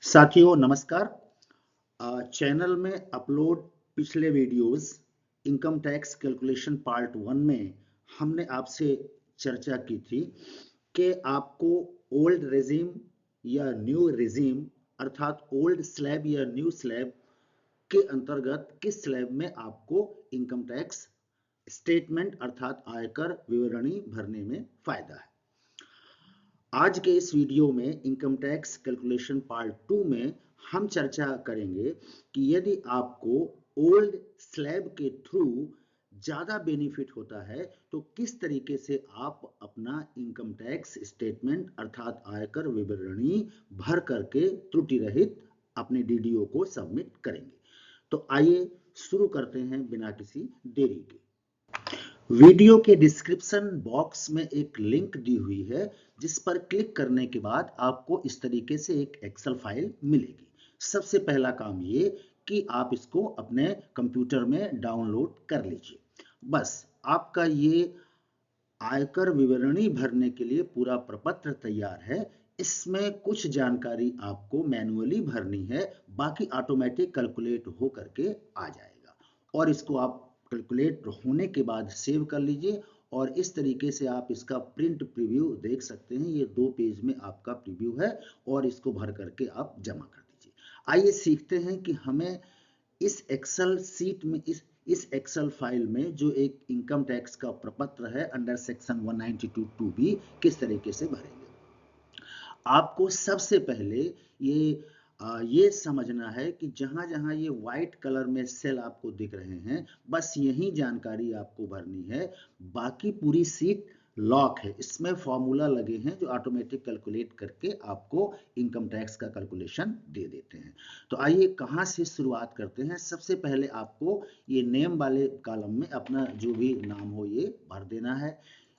साथियों नमस्कार। चैनल में अपलोड पिछले videos income tax calculation part 1 में हमने आपसे चर्चा की थी कि आपको ओल्ड रेजिम या न्यू रेजिम अर्थात ओल्ड स्लैब या न्यू स्लैब के अंतर्गत किस स्लैब में आपको इनकम टैक्स स्टेटमेंट अर्थात आयकर विवरणी भरने में फायदा है। आज के इस वीडियो में इनकम टैक्स कैलकुलेशन पार्ट 2 में हम चर्चा करेंगे कि यदि आपको ओल्ड स्लैब के थ्रू ज्यादा बेनिफिट होता है तो किस तरीके से आप अपना इनकम टैक्स स्टेटमेंट अर्थात आयकर विवरणी भर करके त्रुटि रहित अपने डीडीओ को सबमिट करेंगे। तो आइए शुरू करते हैं बिना किसी देरी के। वीडियो के डिस्क्रिप्शन बॉक्स में एक लिंक दी हुई है जिस पर क्लिक करने के बाद आपको इस तरीके से एक एक्सेल फाइल मिलेगी। सबसे पहला काम ये कि आप इसको अपने कंप्यूटर में डाउनलोड कर लीजिए। बस आपका ये आयकर विवरणी भरने के लिए पूरा प्रपत्र तैयार है। इसमें कुछ जानकारी आपको मैन्युअली भरनी है, बाकी ऑटोमेटिक कैलकुलेट हो करके आ जाएगा और इसको आप कैलकुलेट होने के बाद सेव कर लीजिए और इस तरीके से आप इसका प्रिंट प्रीव्यू देख सकते हैं। ये 2 पेज में आपका प्रीव्यू है और इसको भर करके आप जमा कर दीजिए। आइए सीखते हैं कि हमें इस एक्सेल सीट में इस एक्सेल फाइल में जो एक इनकम टैक्स का प्रपत्र है अंडर सेक्शन 192(2)B किस तरीके से भरेंगे। आपको सबसे पहले ये समझना है कि जहां जहां ये व्हाइट कलर में सेल आपको दिख रहे हैं बस यही जानकारी आपको भरनी है। बाकी पूरी सीट लॉक है, इसमें फॉर्मूला लगे हैं जो ऑटोमेटिक कैलकुलेट करके आपको इनकम टैक्स का कैलकुलेशन दे देते हैं। तो आइए कहां से शुरुआत करते हैं। सबसे पहले आपको ये नेम वाले कॉलम में अपना जो भी नाम हो ये भर देना है।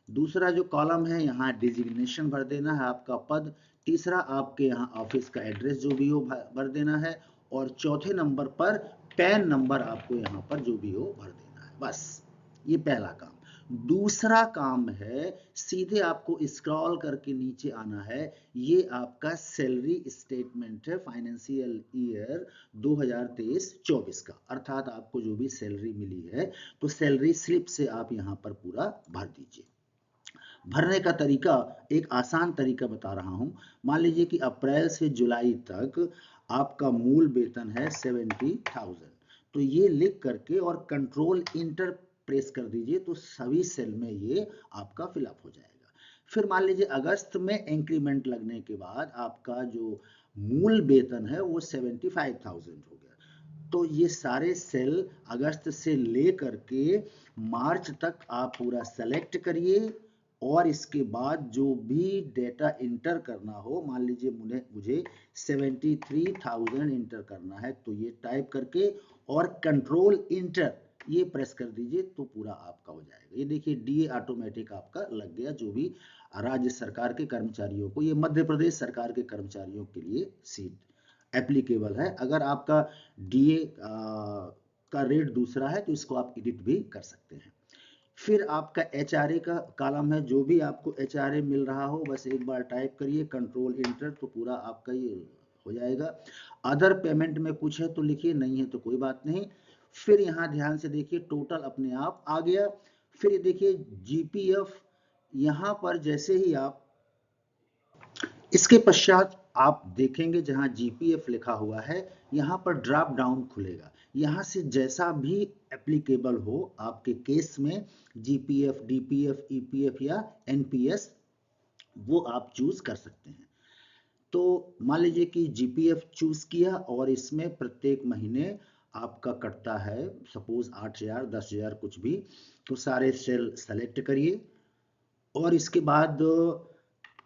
दूसरा जो कॉलम है यहाँ डिजिग्नेशन भर देना है, आपका पद। तीसरा आपके यहाँ ऑफिस का एड्रेस जो भी हो भर देना है और चौथे नंबर पर पैन नंबर आपको यहाँ पर जो भी हो भर देना है। बस ये पहला काम। दूसरा काम है सीधे आपको स्क्रॉल करके नीचे आना है। ये आपका सैलरी स्टेटमेंट है फाइनेंशियल ईयर 2023-24 का, अर्थात आपको जो भी सैलरी मिली है तो सैलरी स्लिप से आप यहाँ पर पूरा भर दीजिए। भरने का तरीका एक आसान तरीका बता रहा हूं। मान लीजिए कि अप्रैल से जुलाई तक आपका मूल वेतन है 70,000, तो ये लिख करके और कंट्रोल इंटर प्रेस कर दीजिए तो सभी सेल में ये आपका फिलअप हो जाएगा। फिर मान लीजिए अगस्त में इंक्रीमेंट लगने के बाद आपका जो मूल वेतन है वो 75,000 हो गया। तो ये सारे सेल अगस्त से लेकर के मार्च तक आप पूरा सेलेक्ट करिए और इसके बाद जो भी डेटा इंटर करना हो, मान लीजिए मुझे 73,000 इंटर करना है तो ये टाइप करके और कंट्रोल इंटर ये प्रेस कर दीजिए तो पूरा आपका हो जाएगा। ये देखिए डीए ऑटोमेटिक आपका लग गया। जो भी राज्य सरकार के कर्मचारियों को, ये मध्य प्रदेश सरकार के कर्मचारियों के लिए सीट एप्लीकेबल है। अगर आपका डीए का रेट दूसरा है तो इसको आप एडिट भी कर सकते हैं। फिर आपका एचआरए का कॉलम है, जो भी आपको एचआरए मिल रहा हो बस एक बार टाइप करिए कंट्रोल इंटर तो पूरा आपका ये हो जाएगा। अदर पेमेंट में कुछ है तो लिखिए, नहीं है तो कोई बात नहीं। फिर यहाँ ध्यान से देखिए टोटल अपने आप आ गया। फिर देखिए जीपीएफ, यहाँ पर जैसे ही आप इसके पश्चात आप देखेंगे जहां जीपीएफ लिखा हुआ है यहाँ पर ड्रॉप डाउन खुलेगा। यहाँ से जैसा भी एप्लीकेबल हो आपके केस में, जीपीएफ, डीपीएफ, ईपीएफ या एनपीएस, वो आप चूज कर सकते हैं। तो मान लीजिए कि जीपीएफ चूज किया और इसमें प्रत्येक महीने आपका कटता है सपोज 8,000, 10,000 कुछ भी, तो सारे सेल सेलेक्ट करिए और इसके बाद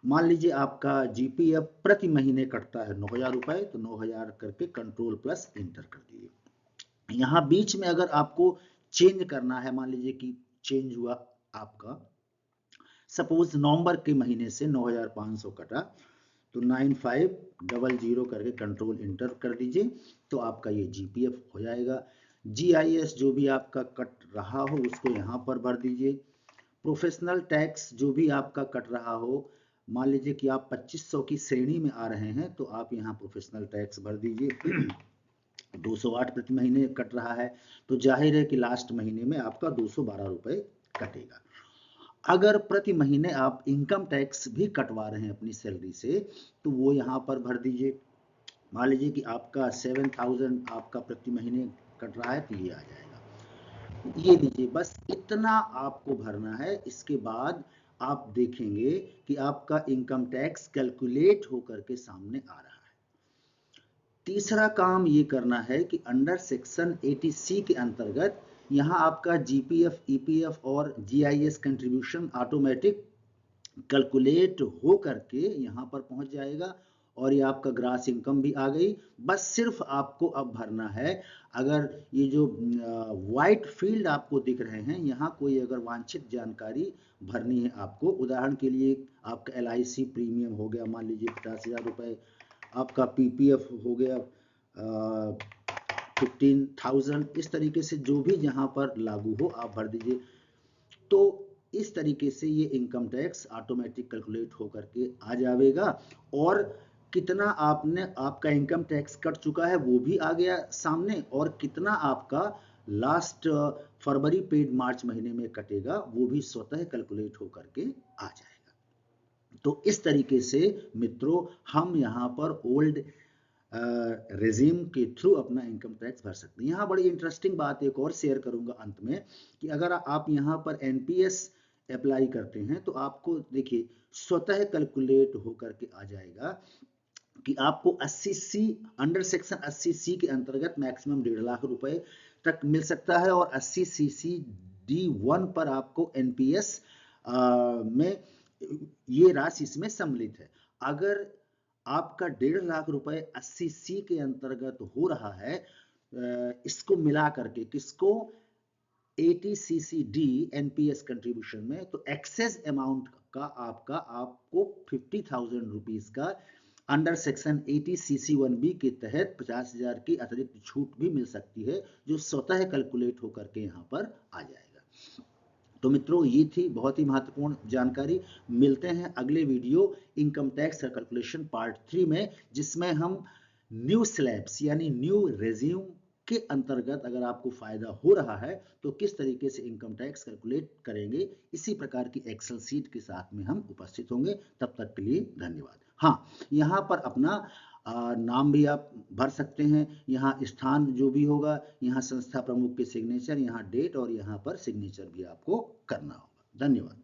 मान लीजिए आपका जीपीएफ प्रति महीने कटता है 9,000 रुपए, तो 9,000 करके कंट्रोल प्लस इंटर कर दीजिए। यहाँ बीच में अगर आपको चेंज करना है, मान लीजिए कि चेंज हुआ आपका, सपोज नवंबर के महीने से 9,500 कटा तो 9500 करके कंट्रोल इंटर कर दीजिए तो आपका ये जीपीएफ हो जाएगा। जीआईएस जो भी आपका कट रहा हो उसको यहाँ पर भर दीजिए। प्रोफेशनल टैक्स जो भी आपका कट रहा हो मान लीजिए कि आप 2500 की श्रेणी में आ रहे हैं तो आप यहाँ प्रोफेशनल टैक्स भर दीजिए 208 प्रति महीने कट रहा है, तो जाहिर है कि लास्ट महीने में आपका 212 रुपए कटेगा। अगर प्रति महीने आप इनकम टैक्स भी कटवा रहे हैं अपनी सैलरी से, तो वो यहाँ पर भर दीजिए। मान लीजिए कि आपका 7000 आपका प्रति महीने कट रहा है, तो ये आ जाएगा। ये लीजिए, बस इतना आपको भरना है। इसके बाद आप देखेंगे कि आपका इनकम टैक्स कैलकुलेट होकर के सामने आ रहा है। तीसरा काम ये करना है कि अंडर सेक्शन 80C के अंतर्गत यहाँ आपका जीपीएफ, ईपीएफ और जीआईएस कंट्रीब्यूशन ऑटोमेटिक कैलकुलेट हो करके यहाँ पर पहुँच जाएगा और ये आपका ग्रास इनकम भी आ गई। बस सिर्फ आपको अब भरना है, अगर ये जो वाइट फील्ड आपको दिख रहे हैं, यहाँ कोई अगर वांछित जानकारी भरनी है आपको, उदाहरण के लिए आपका LIC प्रीमियम हो गया, मान लीजिए 50,000 रुपये, आपका PPF हो गया 15,000, इस तरीके से जो भी यहाँ पर लागू हो आप भर दीजिए। तो इस तरीके से ये इनकम टैक्स ऑटोमेटिक कैलकुलेट होकर के आ जाएगा और कितना आपने आपका इनकम टैक्स कट चुका है वो भी आ गया सामने, और कितना आपका लास्ट फरवरी पेड मार्च महीने में कटेगा वो भी स्वतः कैलकुलेट होकर के आ जाएगा। तो इस तरीके से मित्रों हम यहाँ पर ओल्ड रेजिम के थ्रू अपना इनकम टैक्स भर सकते हैं। यहाँ बड़ी इंटरेस्टिंग बात एक और शेयर करूंगा अंत में कि अगर आप यहाँ पर एनपीएस अप्लाई करते हैं तो आपको देखिए स्वतः कैलकुलेट होकर के आ जाएगा कि आपको 80C अंडर सेक्शन 80C के अंतर्गत मैक्सिमम 1.5 लाख रुपए तक मिल सकता है और 80CC-D1 पर आपको एनपीएस में ये राशि इसमें सम्मिलित है। अगर आपका 1.5 लाख रुपए 80C के अंतर्गत हो रहा है, इसको मिला करके किसको 80CC-D एनपीएस कंट्रीब्यूशन में, तो एक्सेस अमाउंट का आपको 50,000 रुपीज का अंडर सेक्शन 80CC1B के तहत 50,000 की अतिरिक्त छूट भी मिल सकती है, जो स्वतः कैलकुलेट होकर के यहाँ पर आ जाएगा। तो मित्रों ये थी बहुत ही महत्वपूर्ण जानकारी। मिलते हैं अगले video income tax calculation part 3 में, जिसमें हम न्यू स्लैब्स यानी न्यू रेज्यूम के अंतर्गत अगर आपको फायदा हो रहा है तो किस तरीके से इनकम टैक्स कैलकुलेट करेंगे, इसी प्रकार की एक्सेल सीट के साथ में हम उपस्थित होंगे। तब तक के लिए धन्यवाद। हाँ, यहाँ पर अपना नाम भी आप भर सकते हैं, यहाँ स्थान जो भी होगा, यहाँ संस्था प्रमुख के सिग्नेचर, यहाँ डेट और यहाँ पर सिग्नेचर भी आपको करना होगा। धन्यवाद।